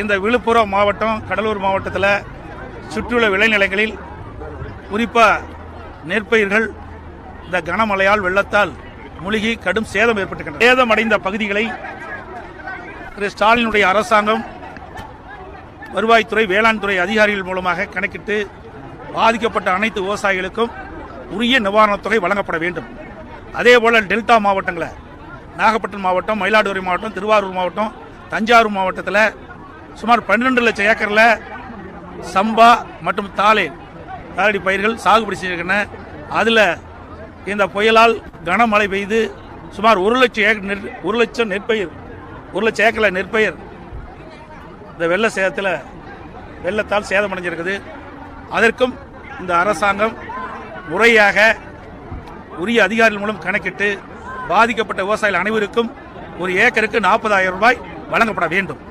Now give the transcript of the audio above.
இந்த விழுப்புரம் மாவட்டம், கடலூர் மாவட்டத்தில் சுற்றியுள்ள விளைநிலங்களில் குறிப்பாக நெற்பயிர்கள் இந்த கனமழையால் வெள்ளத்தால் மூழ்கி கடும் சேதம் ஏற்பட்டுள்ளது. சேதமடைந்த பகுதிகளை திரு ஸ்டாலினுடைய அரசாங்கம் வருவாய்த்துறை, வேளாண் துறை அதிகாரிகள் மூலமாக கணக்கிட்டு பாதிக்கப்பட்ட அனைத்து விவசாயிகளுக்கும் உரிய நிவாரணத் தொகை வழங்கப்பட வேண்டும். அதேபோல் டெல்டா மாவட்டங்களை, நாகப்பட்டினம் மாவட்டம், மயிலாடுதுறை மாவட்டம், திருவாரூர் மாவட்டம், தஞ்சாவூர் மாவட்டத்தில் சுமார் 12 லட்சம் ஏக்கரில் சம்பா மற்றும் தாளடி பயிர்கள் சாகுபடி செய்திருக்கின்றன. அதில் இந்த புயலால் கனமழை பெய்து சுமார் 1 லட்சம் ஏக்கரில் நெற்பயிர் இந்த வெள்ளத்தால் சேதமடைஞ்சிருக்குது. அதற்கும் இந்த அரசாங்கம் முறையாக உரிய அதிகாரிகள் மூலம் கணக்கிட்டு பாதிக்கப்பட்ட விவசாயிகள் அனைவருக்கும் ஒரு ஏக்கருக்கு 40,000 ரூபாய் வழங்கப்பட வேண்டும்.